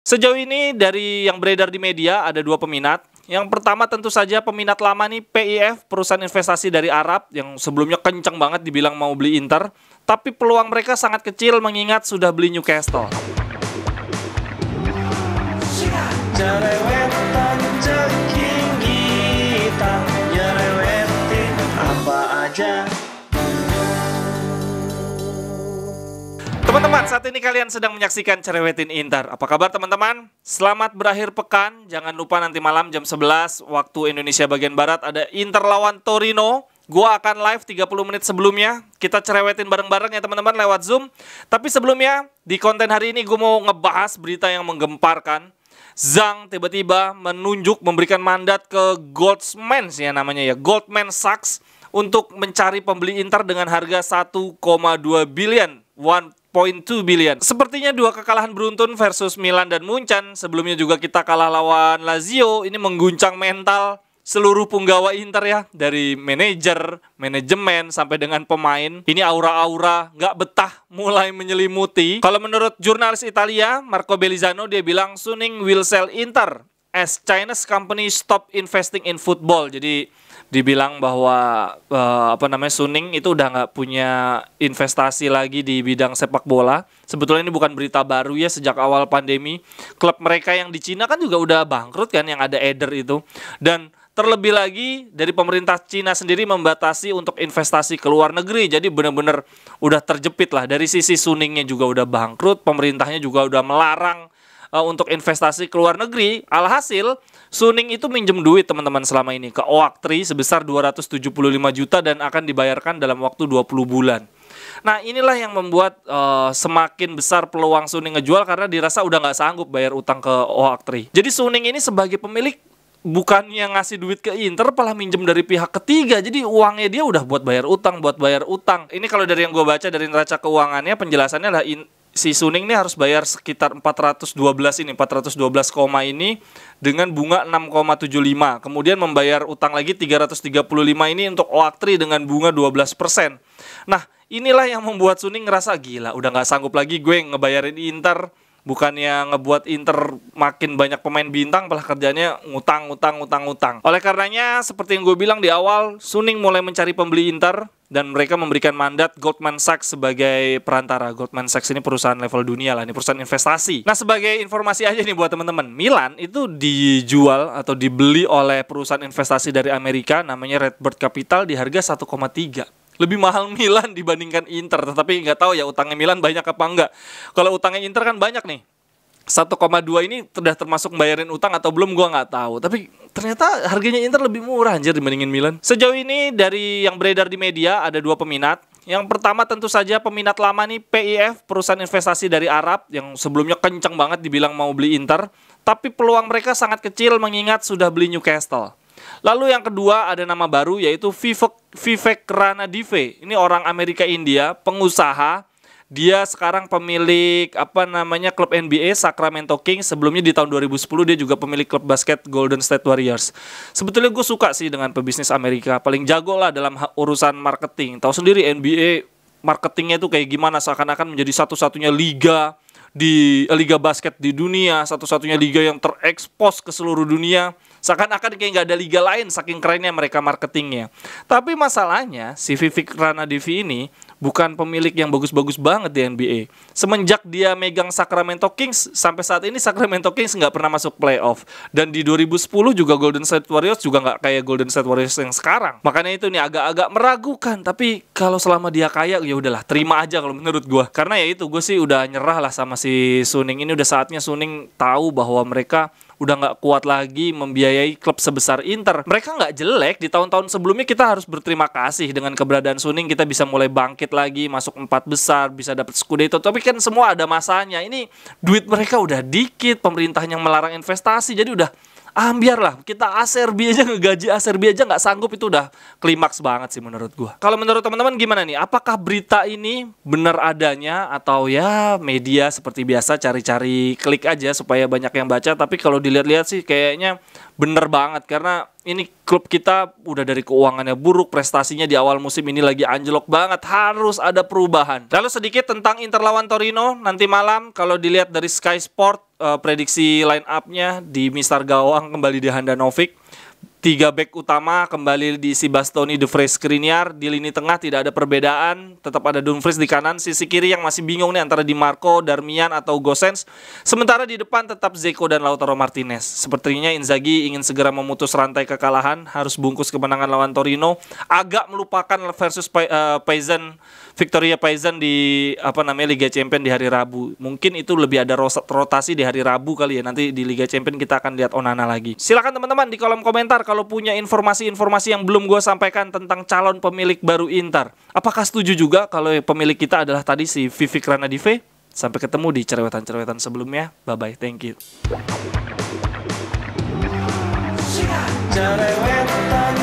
Sejauh ini dari yang beredar di media ada dua peminat. Yang pertama tentu saja peminat lama nih PIF, perusahaan investasi dari Arab yang sebelumnya kencang banget dibilang mau beli Inter, tapi peluang mereka sangat kecil mengingat sudah beli Newcastle. Teman-teman, saat ini kalian sedang menyaksikan Cerewetin Inter. Apa kabar teman-teman? Selamat berakhir pekan. Jangan lupa nanti malam jam 11 waktu Indonesia bagian Barat ada Inter lawan Torino. Gua akan live 30 menit sebelumnya. Kita cerewetin bareng-bareng ya teman-teman lewat Zoom. Tapi sebelumnya, di konten hari ini gue mau ngebahas berita yang menggemparkan. Zhang tiba-tiba memberikan mandat ke Goldman ya namanya ya, Goldman Sachs untuk mencari pembeli Inter dengan harga 1,2 billion, 1.2 billion. Sepertinya dua kekalahan beruntun versus Milan dan Munchen. Sebelumnya juga kita kalah lawan Lazio. Ini mengguncang mental seluruh punggawa Inter ya, dari manajer, manajemen sampai dengan pemain. Ini aura-aura nggak betah mulai menyelimuti. Kalau menurut jurnalis Italia Marco Bellizzano, dia bilang Suning will sell Inter as Chinese company stop investing in football. Jadi dibilang bahwa Suning itu udah nggak punya investasi lagi di bidang sepak bola. Sebetulnya ini bukan berita baru ya, sejak awal pandemi klub mereka yang di Cina kan juga udah bangkrut kan, yang ada Eder itu. Dan terlebih lagi dari pemerintah Cina sendiri membatasi untuk investasi ke luar negeri. Jadi benar-benar udah terjepit lah. Dari sisi Suningnya juga udah bangkrut, pemerintahnya juga udah melarang untuk investasi ke luar negeri. Alhasil Suning itu minjem duit teman-teman selama ini ke Oaktree sebesar 275 juta dan akan dibayarkan dalam waktu 20 bulan. Nah inilah yang membuat semakin besar peluang Suning ngejual karena dirasa udah nggak sanggup bayar utang ke Oaktree. Jadi Suning ini sebagai pemilik bukannya ngasih duit ke Inter, malah minjem dari pihak ketiga. Jadi uangnya dia udah buat bayar utang. Ini kalau dari yang gue baca dari neraca keuangannya, penjelasannya adalah si Suning ini harus bayar sekitar 412 ini dengan bunga 6,75. Kemudian membayar utang lagi 335 ini untuk Oaktree dengan bunga 12%. Nah, inilah yang membuat Suning ngerasa gila, udah nggak sanggup lagi gue ngebayarin Inter. Bukannya ngebuat Inter makin banyak pemain bintang, malah kerjanya ngutang. Oleh karenanya, seperti yang gue bilang di awal, Suning mulai mencari pembeli Inter dan mereka memberikan mandat Goldman Sachs sebagai perantara. Goldman Sachs ini perusahaan level dunia lah, ini perusahaan investasi. Nah, sebagai informasi aja nih buat teman-teman, Milan itu dijual atau dibeli oleh perusahaan investasi dari Amerika namanya Redbird Capital di harga 1,3. Lebih mahal Milan dibandingkan Inter. Tetapi nggak tahu ya utangnya Milan banyak apa enggak. Kalau utangnya Inter kan banyak nih. 1,2 ini sudah termasuk bayarin utang atau belum gua nggak tahu. Tapi ternyata harganya Inter lebih murah anjir dibandingin Milan. Sejauh ini dari yang beredar di media ada dua peminat. Yang pertama tentu saja peminat lama nih PIF, perusahaan investasi dari Arab yang sebelumnya kencang banget dibilang mau beli Inter. Tapi peluang mereka sangat kecil mengingat sudah beli Newcastle. Lalu yang kedua ada nama baru yaitu Vivek Ranadive. Ini orang Amerika India, pengusaha. Dia sekarang pemilik klub NBA Sacramento Kings. Sebelumnya di tahun 2010 dia juga pemilik klub basket Golden State Warriors. Sebetulnya gue suka sih dengan pebisnis Amerika. Paling jago lah dalam urusan marketing. Tahu sendiri NBA marketingnya itu kayak gimana, seakan-akan menjadi satu-satunya liga basket di dunia, satu-satunya liga yang terekspos ke seluruh dunia. Seakan-akan kayak nggak ada liga lain saking kerennya mereka marketingnya. Tapi masalahnya si Vivek Ranadive ini bukan pemilik yang bagus-bagus banget di NBA. Semenjak dia megang Sacramento Kings, sampai saat ini Sacramento Kings nggak pernah masuk playoff. Dan di 2010 juga Golden State Warriors juga nggak kayak Golden State Warriors yang sekarang. Makanya itu nih agak-agak meragukan. Tapi kalau selama dia kaya ya udahlah, terima aja kalau menurut gue. Karena ya itu, gue sih udah nyerah lah sama si Suning ini. Udah saatnya Suning tahu bahwa mereka udah nggak kuat lagi membiayai klub sebesar Inter. Mereka nggak jelek, di tahun-tahun sebelumnya kita harus berterima kasih dengan keberadaan Suning, kita bisa mulai bangkit lagi, masuk 4 besar, bisa dapat Scudetto. Tapi kan semua ada masanya. Ini duit mereka udah dikit, pemerintahnya melarang investasi, jadi udah biarlah kita Acerbi aja, ngegaji Acerbi aja nggak sanggup, itu udah klimaks banget sih menurut gua. Kalau menurut teman-teman gimana nih? Apakah berita ini benar adanya atau ya media seperti biasa cari-cari klik aja supaya banyak yang baca? Tapi kalau dilihat-lihat sih kayaknya bener banget, karena ini klub kita udah dari keuangannya buruk, prestasinya di awal musim ini lagi anjlok banget, harus ada perubahan. Lalu sedikit tentang Inter lawan Torino nanti malam. Kalau dilihat dari Sky Sport, prediksi line up-nya di Mister Gawang kembali di Handanovic. 3 back utama kembali diisi Bastoni, De Vrij, Skriniar. Di lini tengah tidak ada perbedaan, tetap ada Dumfries di kanan. Sisi kiri yang masih bingung nih antara Di Marco, Darmian atau Gosens. Sementara di depan tetap Dzeko dan Lautaro Martinez. Sepertinya Inzaghi ingin segera memutus rantai kekalahan, harus bungkus kemenangan lawan Torino. Agak melupakan versus Paysan, Victoria Paysan di Liga Champions di hari Rabu. Mungkin itu lebih ada rotasi di hari Rabu kali ya. Nanti di Liga Champions kita akan lihat Onana lagi. Silakan teman-teman di kolom komentar kalau punya informasi-informasi yang belum gue sampaikan tentang calon pemilik baru Inter. Apakah setuju juga kalau pemilik kita adalah tadi si Vivek Ranadive? Sampai ketemu di cerewetan-cerewetan sebelumnya. Bye-bye, thank you. Cerewetan,